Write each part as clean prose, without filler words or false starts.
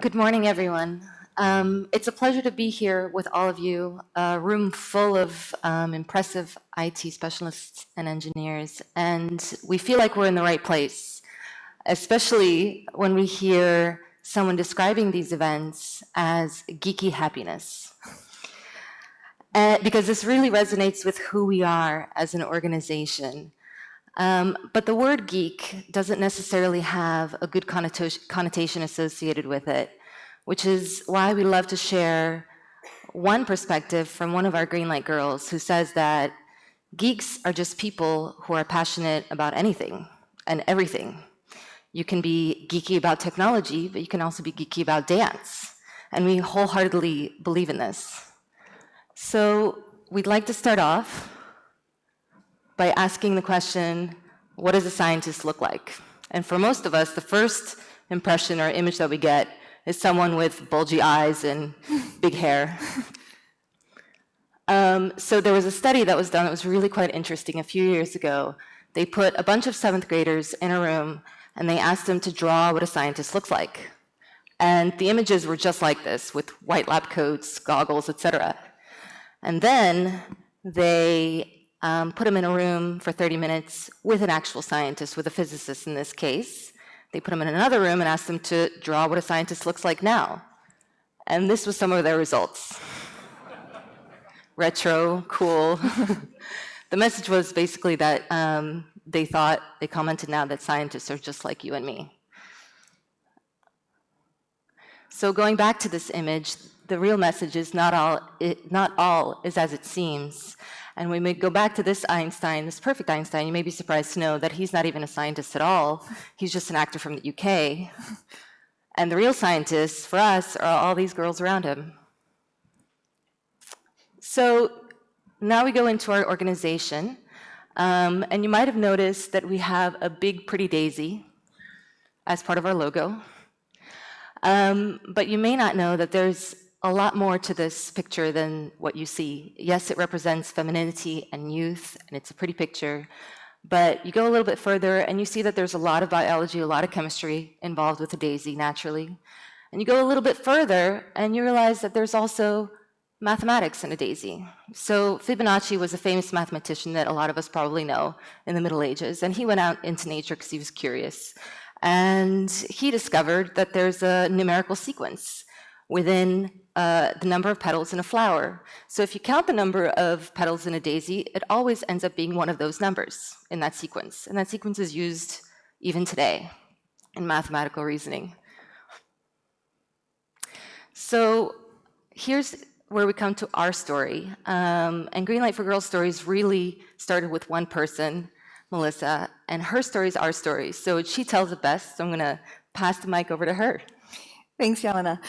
Good morning, everyone. It's a pleasure to be here with all of you, a room full of impressive IT specialists and engineers, and we feel like we're in the right place, especially when we hear someone describing these events as geeky happiness. Because this really resonates with who we are as an organization. But the word geek doesn't necessarily have a good connotation associated with it, which is why we love to share one perspective from one of our Greenlight girls who says that geeks are just people who are passionate about anything and everything. You can be geeky about technology, but you can also be geeky about dance. And we wholeheartedly believe in this. So we'd like to start off by asking the question, what does a scientist look like? And for most of us, the first impression or image that we get is someone with bulgy eyes and big hair. So there was a study that was done that was really quite interesting a few years ago. They put a bunch of 7th graders in a room and they asked them to draw what a scientist looks like. And the images were just like this, with white lab coats, goggles, etc. And then they put them in a room for 30 minutes with an actual scientist, with a physicist in this case. They put them in another room and asked them to draw what a scientist looks like now. And this was some of their results. Retro, cool. The message was basically that they commented now that scientists are just like you and me. So going back to this image, the real message is not all is as it seems. And when we go back to this Einstein, this perfect Einstein, you may be surprised to know that he's not even a scientist at all. He's just an actor from the UK. And the real scientists, for us, are all these girls around him. So now we go into our organization. And you might have noticed that we have a big, pretty daisy as part of our logo. But you may not know that there's a lot more to this picture than what you see. Yes, it represents femininity and youth, and it's a pretty picture, but you go a little bit further and you see that there's a lot of biology, a lot of chemistry involved with the daisy, naturally. And you go a little bit further and you realize that there's also mathematics in a daisy. So Fibonacci was a famous mathematician that a lot of us probably know in the Middle Ages, and he went out into nature because he was curious. And he discovered that there's a numerical sequence within the number of petals in a flower. So if you count the number of petals in a daisy, it always ends up being one of those numbers in that sequence. And that sequence is used even today in mathematical reasoning. So here's where we come to our story. And Greenlight for Girls stories really started with one person, Melissa, and her story is our story. So she tells it best, so I'm gonna pass the mic over to her. Thanks, Jelena.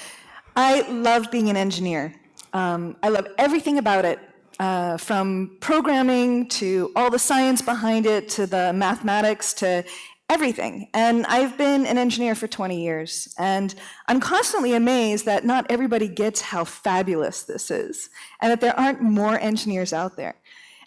I love being an engineer. I love everything about it, from programming to all the science behind it, to the mathematics, to everything. And I've been an engineer for 20 years, and I'm constantly amazed that not everybody gets how fabulous this is, and that there aren't more engineers out there.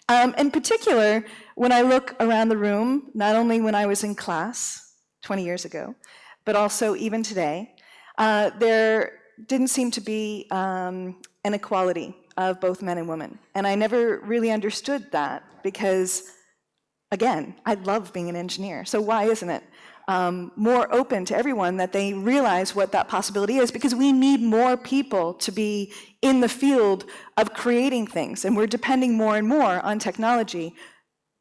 In particular, when I look around the room, not only when I was in class 20 years ago, but also even today, there didn't seem to be an equality of both men and women. And I never really understood that because, again, I love being an engineer. So why isn't it more open to everyone, that they realize what that possibility is? Because we need more people to be in the field of creating things, and we're depending more and more on technology.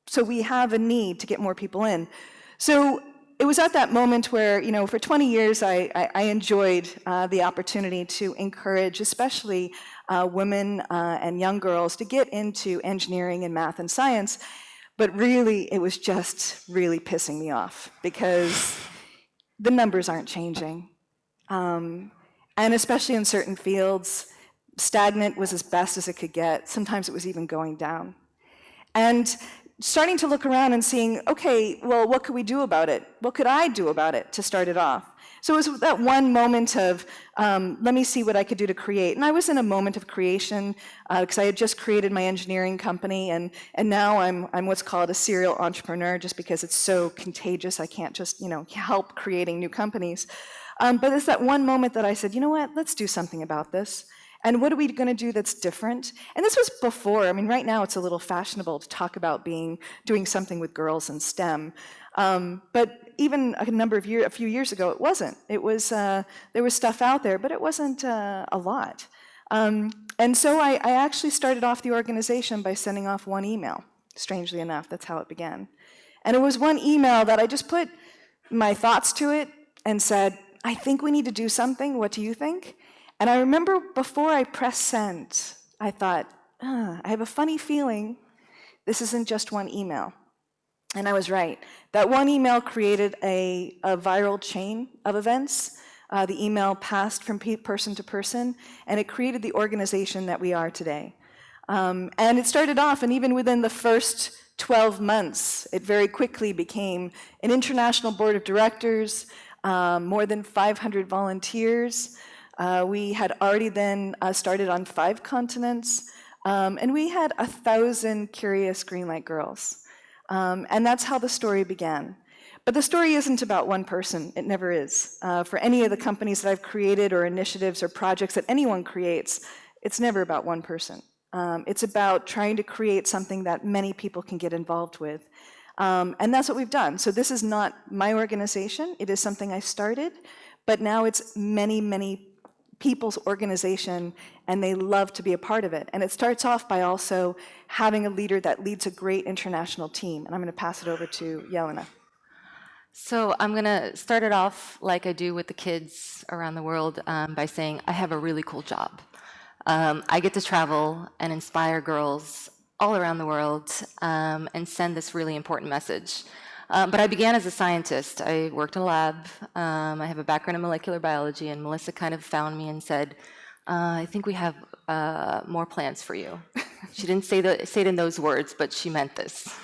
So we have a need to get more people in. So it was at that moment where, for 20 years, I enjoyed the opportunity to encourage, especially women and young girls, to get into engineering and math and science. But really, it was just really pissing me off because the numbers aren't changing. And especially in certain fields, stagnant was as best as it could get. Sometimes it was even going down. And starting to look around and seeing, okay, well, what could we do about it? What could I do about it to start it off? So it was that one moment of, let me see what I could do to create. And I was in a moment of creation because I had just created my engineering company, and now I'm what's called a serial entrepreneur, just because it's so contagious. I can't just help creating new companies. But it's that one moment that I said, you know what, let's do something about this. And what are we going to do that's different? And this was before. I mean, right now it's a little fashionable to talk about doing something with girls in STEM. But even a few years ago, it wasn't. It was there was stuff out there, but it wasn't a lot. And so I actually started off the organization by sending off one email. Strangely enough, that's how it began. And it was one email that I just put my thoughts to it and said, I think we need to do something. What do you think? And I remember before I pressed send, I thought, I have a funny feeling this isn't just one email. And I was right. That one email created a viral chain of events. The email passed from person to person, and it created the organization that we are today. And it started off, and even within the first 12 months, it very quickly became an international board of directors, more than 500 volunteers. We had already then started on 5 continents, and we had 1,000 curious Greenlight girls. And that's how the story began. But the story isn't about one person. It never is. For any of the companies that I've created or initiatives or projects that anyone creates, it's never about one person. It's about trying to create something that many people can get involved with. And that's what we've done. So this is not my organization. It is something I started, but now it's many, many people's organization, and they love to be a part of it. And it starts off by also having a leader that leads a great international team. And I'm going to pass it over to Jelena. So I'm going to start it off like I do with the kids around the world by saying I have a really cool job. I get to travel and inspire girls all around the world and send this really important message. But I began as a scientist. I worked in a lab. I have a background in molecular biology, and Melissa kind of found me and said, I think we have more plans for you. She didn't say it in those words, but she meant this.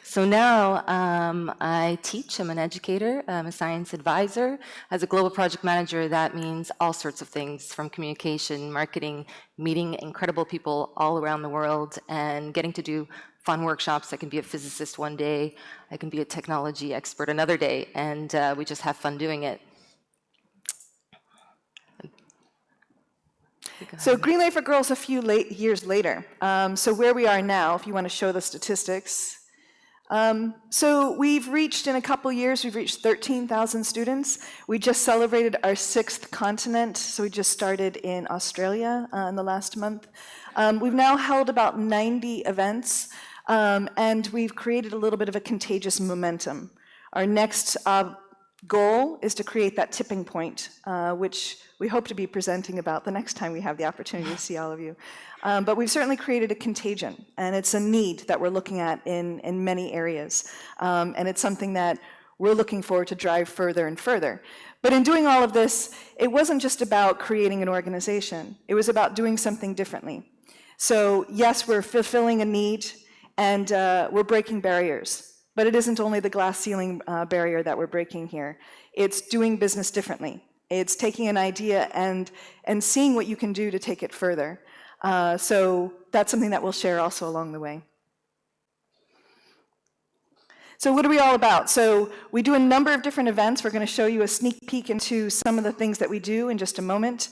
So now I teach. I'm an educator. I'm a science advisor. As a global project manager, that means all sorts of things, from communication, marketing, meeting incredible people all around the world, and getting to do fun workshops. I can be a physicist one day. I can be a technology expert another day, and we just have fun doing it. So Greenlight for Girls a few years later. So where we are now, if you want to show the statistics. So we've reached, in a couple years, we've reached 13,000 students. We just celebrated our 6th continent. So we just started in Australia in the last month. We've now held about 90 events, and we've created a little bit of a contagious momentum. Our next goal is to create that tipping point, which we hope to be presenting about the next time we have the opportunity to see all of you. But we've certainly created a contagion, and it's a need that we're looking at in many areas. And it's something that we're looking forward to drive further and further. But in doing all of this, it wasn't just about creating an organization. It was about doing something differently. So yes, we're fulfilling a need, and we're breaking barriers. But it isn't only the glass ceiling barrier that we're breaking here. It's doing business differently. It's taking an idea and seeing what you can do to take it further. So that's something that we'll share also along the way. So what are we all about? So we do a number of different events. We're going to show you a sneak peek into some of the things that we do in just a moment.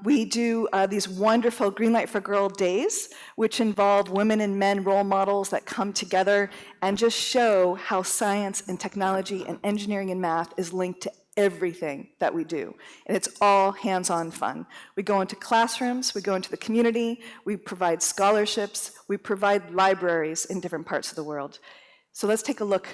We do these wonderful Greenlight for Girl days, which involve women and men role models that come together and just show how science and technology and engineering and math is linked to everything that we do. And it's all hands-on fun. We go into classrooms, we go into the community, we provide scholarships, we provide libraries in different parts of the world. So let's take a look.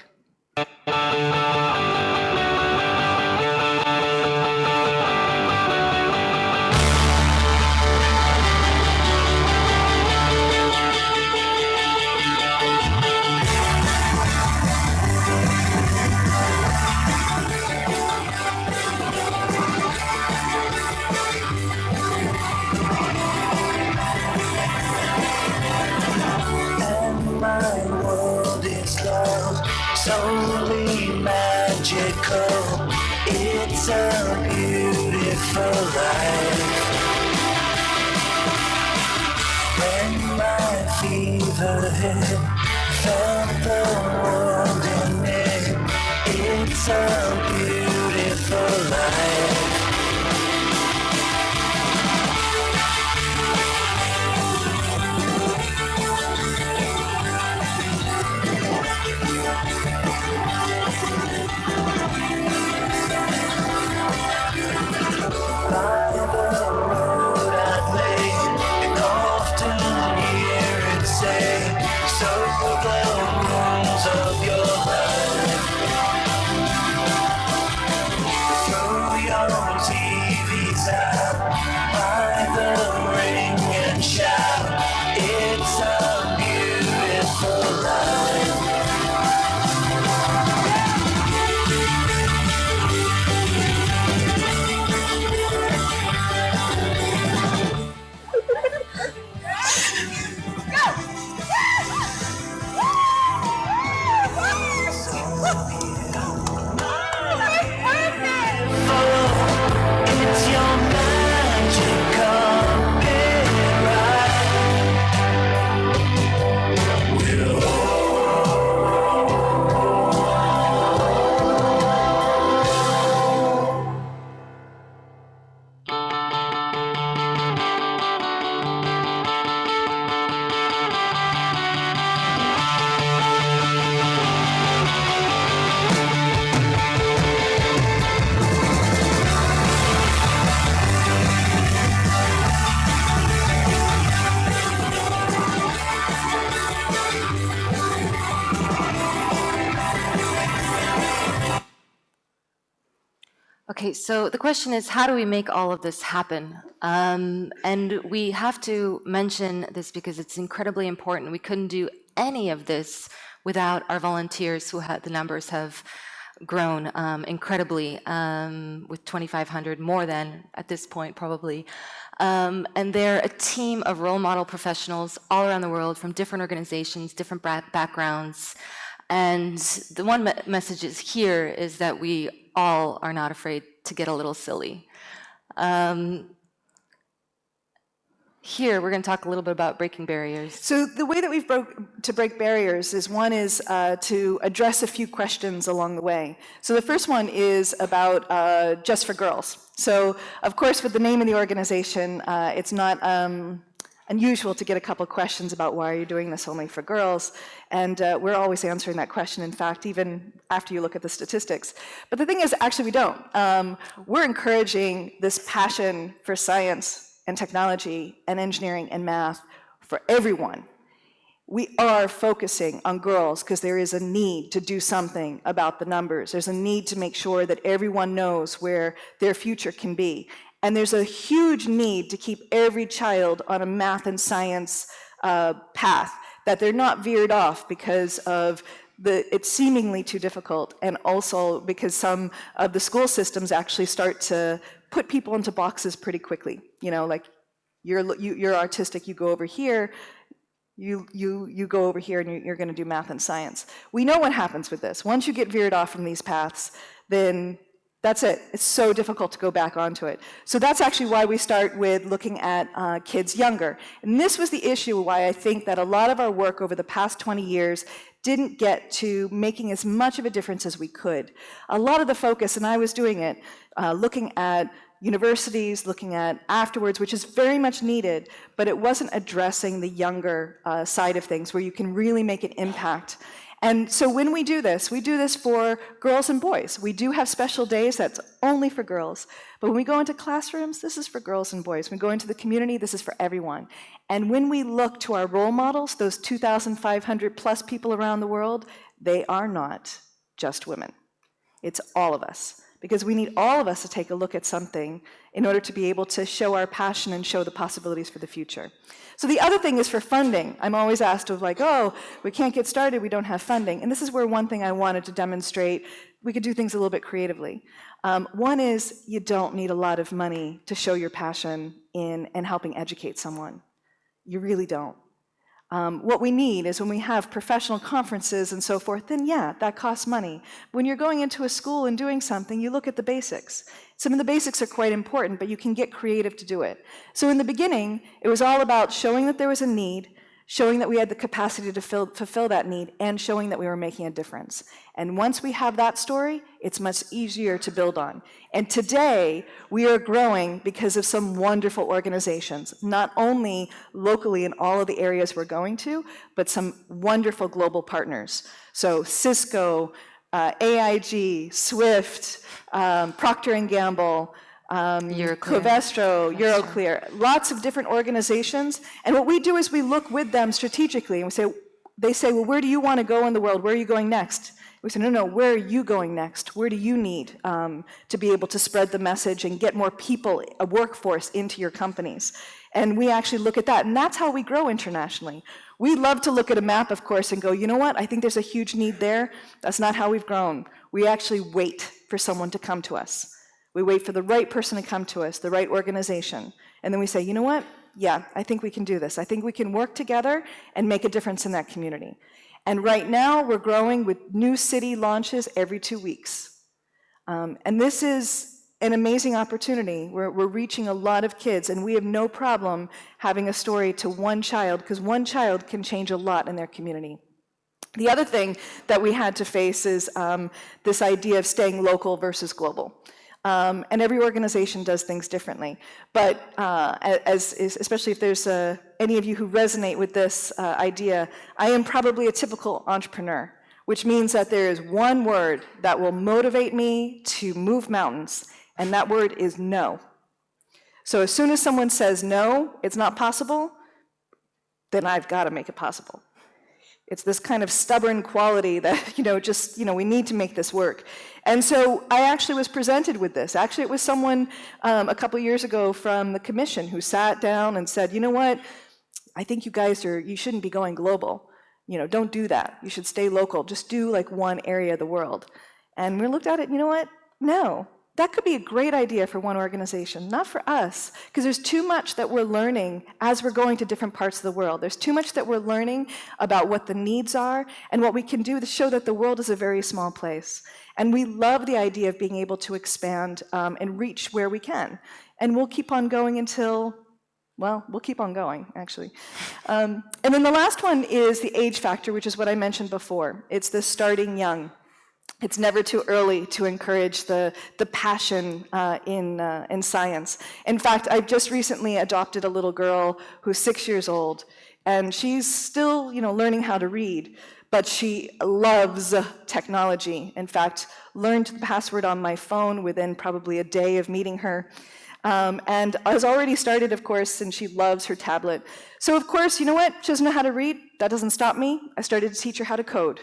Solely magical, it's a beautiful life. When my fever hit, felt the world in it, it's a beautiful life. Okay, so the question is, how do we make all of this happen? And we have to mention this because it's incredibly important. We couldn't do any of this without our volunteers, who the numbers have grown incredibly, with 2,500 more than at this point probably. And they're a team of role model professionals all around the world from different organizations, different backgrounds. And the one message is here is that we all are not afraid to get a little silly. Here, we're going to talk a little bit about breaking barriers. So the way that we've to break barriers is, one is to address a few questions along the way. So the first one is about just for girls. So of course, with the name of the organization, it's not unusual to get a couple questions about why are you doing this only for girls, and we're always answering that question, in fact, even after you look at the statistics. But the thing is, actually we don't. We're encouraging this passion for science and technology and engineering and math for everyone. We are focusing on girls because there is a need to do something about the numbers. There's a need to make sure that everyone knows where their future can be. And there's a huge need to keep every child on a math and science path, that they're not veered off because of it's seemingly too difficult, and also because some of the school systems actually start to put people into boxes pretty quickly. You know, like you're artistic, you go over here, you go over here, and you're going to do math and science. We know what happens with this. Once you get veered off from these paths, then that's it. It's so difficult to go back onto it. So that's actually why we start with looking at kids younger. And this was the issue why I think that a lot of our work over the past 20 years didn't get to making as much of a difference as we could. A lot of the focus, and I was doing it, looking at universities, looking at afterwards, which is very much needed, but it wasn't addressing the younger side of things where you can really make an impact. And so when we do this for girls and boys. We do have special days that's only for girls. But when we go into classrooms, this is for girls and boys. When we go into the community, this is for everyone. And when we look to our role models, those 2,500 plus people around the world, they are not just women. It's all of us. Because we need all of us to take a look at something in order to be able to show our passion and show the possibilities for the future. So the other thing is for funding. I'm always asked of like, oh, we can't get started, we don't have funding. And this is where one thing I wanted to demonstrate, we could do things a little bit creatively. One is you don't need a lot of money to show your passion in helping educate someone. You really don't. What we need is when we have professional conferences and so forth, then yeah, that costs money. When you're going into a school and doing something, you look at the basics. Some of the basics are quite important, but you can get creative to do it. So in the beginning, it was all about showing that there was a need, showing that we had the capacity to fulfill that need, and showing that we were making a difference. And once we have that story, it's much easier to build on. And today, we are growing because of some wonderful organizations, not only locally in all of the areas we're going to, but some wonderful global partners. So Cisco, AIG, Swift, Procter & Gamble, Covestro, Euroclear, lots of different organizations. And what we do is we look with them strategically, and they say, well, where do you want to go in the world? Where are you going next? We say, no, where are you going next? Where do you need to be able to spread the message and get more people, a workforce, into your companies? And we actually look at that, and that's how we grow internationally. We love to look at a map, of course, and go, you know what? I think there's a huge need there. That's not how we've grown. We actually wait for someone to come to us. We wait for the right person to come to us, the right organization. And then we say, you know what? Yeah, I think we can do this. I think we can work together and make a difference in that community. And right now, we're growing with new city launches every 2 weeks. And this is an amazing opportunity. We're reaching a lot of kids, and we have no problem having a story to one child, because one child can change a lot in their community. The other thing that we had to face is this idea of staying local versus global. And every organization does things differently. But especially if there's any of you who resonate with this idea, I am probably a typical entrepreneur, which means that there is one word that will motivate me to move mountains, and that word is no. So as soon as someone says no, it's not possible, then I've got to make it possible. It's this kind of stubborn quality that, we need to make this work. And so I actually was presented with this. Actually, it was someone a couple years ago from the commission who sat down and said, you know what, I think you shouldn't be going global. Don't do that. You should stay local. Just do like one area of the world. And we looked at it, you know what, no. That could be a great idea for one organization, not for us, because there's too much that we're learning as we're going to different parts of the world. There's too much that we're learning about what the needs are and what we can do to show that the world is a very small place. And we love the idea of being able to expand and reach where we can. And we'll keep on going until, we'll keep on going, actually. And then the last one is the age factor, which is what I mentioned before. It's the starting young. It's never too early to encourage the passion in science. In fact, I've just recently adopted a little girl who's 6 years old, and she's still, learning how to read, but she loves technology. In fact, learned the password on my phone within probably a day of meeting her. And has already started, of course, and she loves her tablet. So, of course, you know what? She doesn't know how to read. That doesn't stop me. I started to teach her how to code.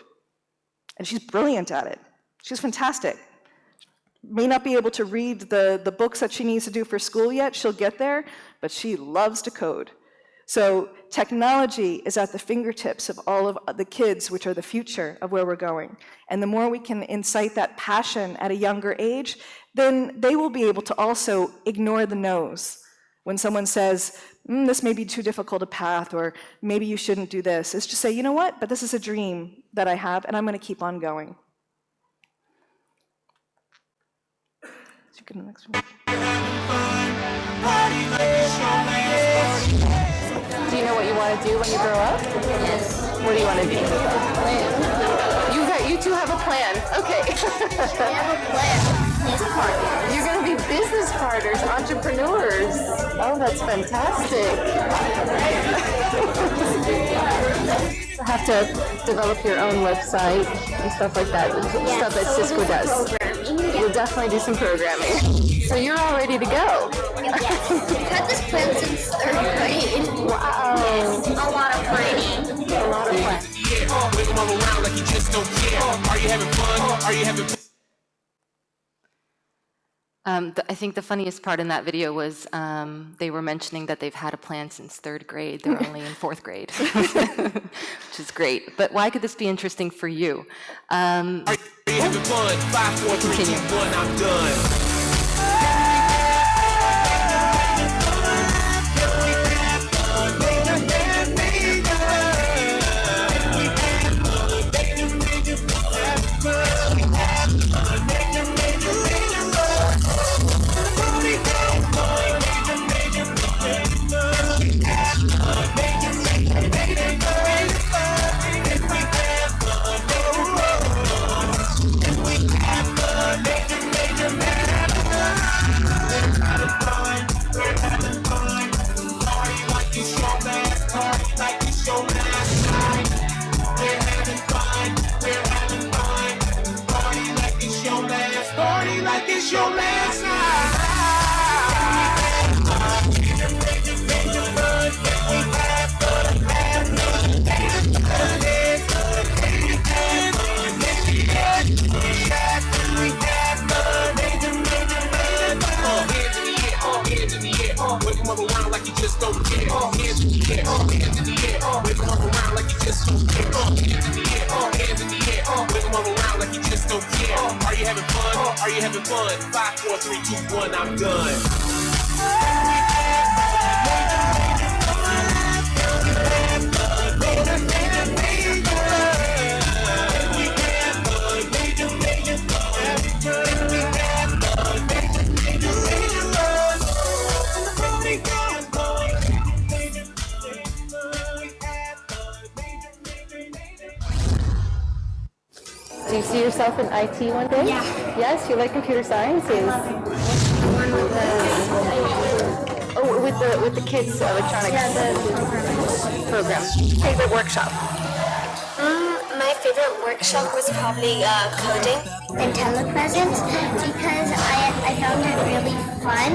And she's brilliant at it. She's fantastic. May not be able to read the books that she needs to do for school yet. She'll get there, but she loves to code. So technology is at the fingertips of all of the kids, which are the future of where we're going. And the more we can incite that passion at a younger age, then they will be able to also ignore the no's. When someone says, this may be too difficult a path, or maybe you shouldn't do this, is just say, you know what, but this is a dream that I have, and I'm going to keep on going. Let's get the next one. Do you know what you want to do when you grow up? Yes. What do you want to do? You two have a plan. Okay. We have a plan. You're going to be business partners, entrepreneurs. Oh, that's fantastic. You have to develop your own website and stuff like that. Stuff that Cisco does. You'll definitely do some programming. So you're all ready to go. Yes. We've had this plan since 3rd grade. Wow. Yes. A lot of planning. A lot of fun. I think the funniest part in that video was they were mentioning that they've had a plan since 3rd grade. They're only in 4th grade, which is great. But why could this be interesting for you? Are you having fun? 5, 4, 3, 2, 1, I'm done. Are you having fun? Are you having fun? 5, 4, 3, 2, 1, I'm done. Do you see yourself in IT one day? Yeah. Yes, you like computer sciences. With the kids' electronics program. Favorite workshop? My favorite workshop was probably coding and telepresence because I found it really fun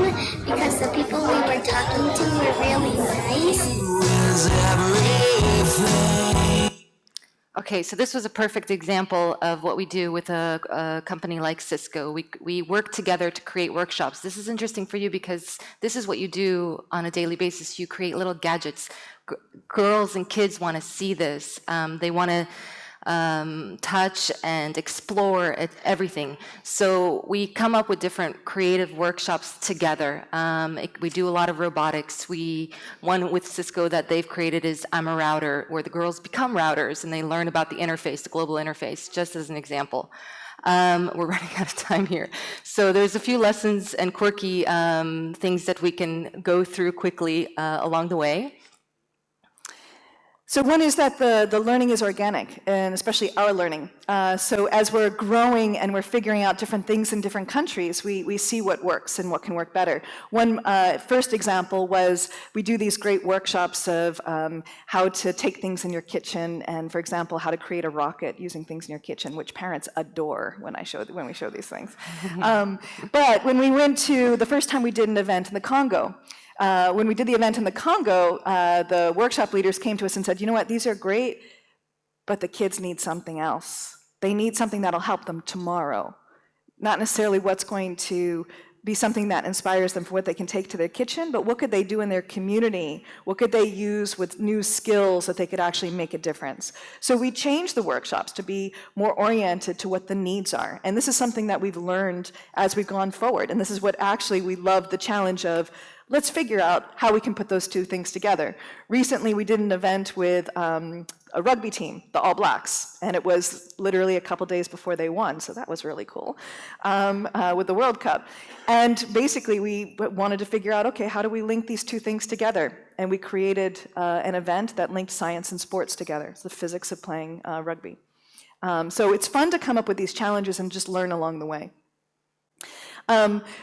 because the people we were talking to were really nice. Okay, so this was a perfect example of what we do with a company like Cisco. We work together to create workshops. This is interesting for you because this is what you do on a daily basis. You create little gadgets. Girls and kids want to see this. They want to touch and explore everything. So we come up with different creative workshops together. We do a lot of robotics. One with Cisco that they've created is I'm a Router, where the girls become routers and they learn about the interface, the global interface, just as an example. We're running out of time here. So there's a few lessons and quirky things that we can go through quickly along the way. So one is that the learning is organic, and especially our learning. So as we're growing and we're figuring out different things in different countries, we see what works and what can work better. One first example was we do these great workshops of how to take things in your kitchen, and for example, how to create a rocket using things in your kitchen, which parents adore when we show these things. But when we went to, the first time we did an event in the Congo, when we did the event in the Congo, the workshop leaders came to us and said, you know what, these are great, but the kids need something else. They need something that'll help them tomorrow. Not necessarily what's going to be something that inspires them for what they can take to their kitchen, but what could they do in their community? What could they use with new skills that they could actually make a difference? So we changed the workshops to be more oriented to what the needs are. And this is something that we've learned as we've gone forward. And this is what actually we love the challenge of. Let's figure out how we can put those two things together. Recently, we did an event with a rugby team, the All Blacks, and it was literally a couple days before they won, so that was really cool, with the World Cup. And basically, we wanted to figure out, okay, how do we link these two things together? And we created an event that linked science and sports together. It's the physics of playing rugby. So it's fun to come up with these challenges and just learn along the way.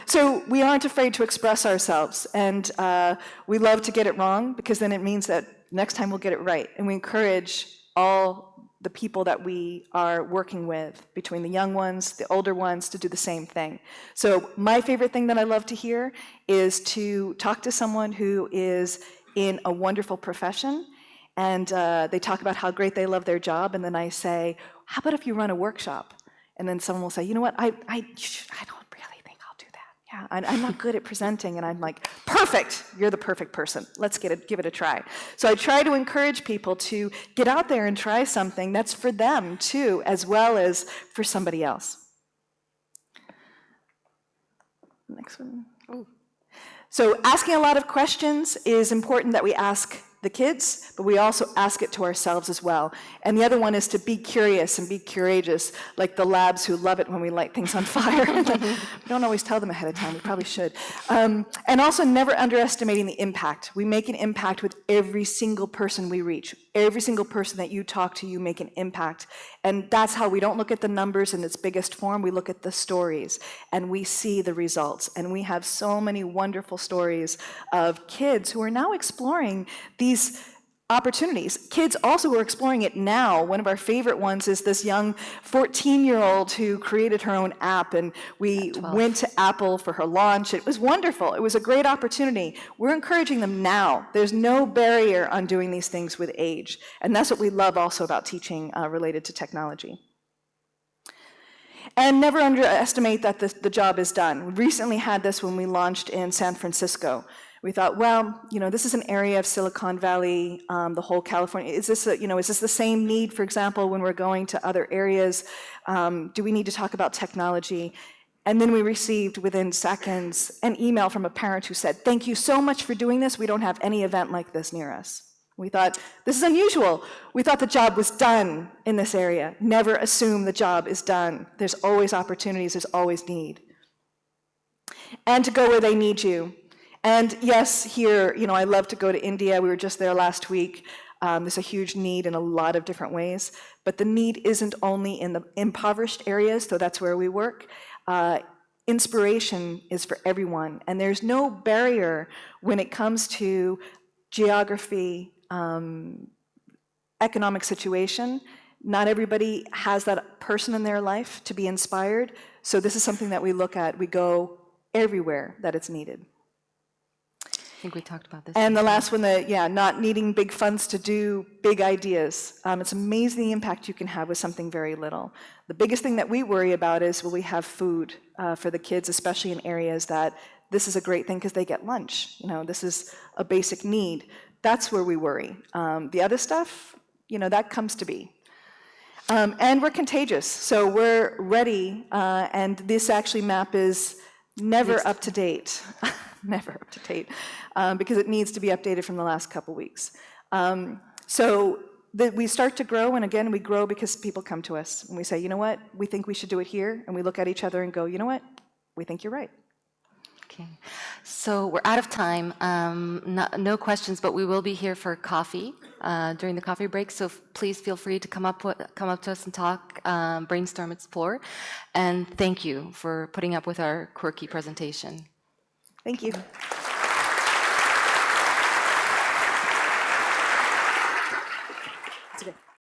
So we aren't afraid to express ourselves, and we love to get it wrong, because then it means that next time we'll get it right. And we encourage all the people that we are working with, between the young ones, the older ones, to do the same thing. So my favorite thing that I love to hear is to talk to someone who is in a wonderful profession, and they talk about how great they love their job, and then I say, how about if you run a workshop? And then someone will say, you know what, I don't really think I'll do that. Yeah, I'm not good at presenting. And I'm like, perfect, you're the perfect person. Let's give it a try. So I try to encourage people to get out there and try something that's for them too, as well as for somebody else. Next one. Ooh. So asking a lot of questions is important that we ask the kids, but we also ask it to ourselves as well. And the other one is to be curious and be courageous, like the labs who love it when we light things on fire. We don't always tell them ahead of time, we probably should. And also never underestimating the impact. We make an impact with every single person we reach. Every single person that you talk to, you make an impact. And that's how we don't look at the numbers in its biggest form, we look at the stories, and we see the results. And we have so many wonderful stories of kids who are now exploring these opportunities. Kids also who are exploring it now. One of our favorite ones is this young 14-year-old who created her own app, and we went to Apple for her launch. It was wonderful. It was a great opportunity. We're encouraging them now. There's no barrier on doing these things with age, and that's what we love also about teaching related to technology. And never underestimate that the job is done. We recently had this when we launched in San Francisco. We thought, well, this is an area of Silicon Valley, the whole California. Is this the same need, for example, when we're going to other areas? Do we need to talk about technology? And then we received, within seconds, an email from a parent who said, thank you so much for doing this. We don't have any event like this near us. We thought, this is unusual. We thought the job was done in this area. Never assume the job is done. There's always opportunities, there's always need. And to go where they need you. And yes, here, I love to go to India. We were just there last week. There's a huge need in a lot of different ways. But the need isn't only in the impoverished areas, so that's where we work. Inspiration is for everyone. And there's no barrier when it comes to geography, economic situation. Not everybody has that person in their life to be inspired. So this is something that we look at. We go everywhere that it's needed. think we talked about this. And the last one, not needing big funds to do big ideas. It's amazing the impact you can have with something very little. The biggest thing that we worry about is, will we have food for the kids, especially in areas that this is a great thing because they get lunch. This is a basic need. That's where we worry. The other stuff, that comes to be. And we're contagious, so we're ready. And this actually map is never up to date. Never up to date, because it needs to be updated from the last couple weeks. So we start to grow, and again, we grow because people come to us, and we say, you know what, we think we should do it here, and we look at each other and go, you know what, we think you're right. Okay, so we're out of time. No questions, but we will be here for coffee during the coffee break, so please feel free to come up to us and talk, brainstorm, explore, and thank you for putting up with our quirky presentation. Thank you.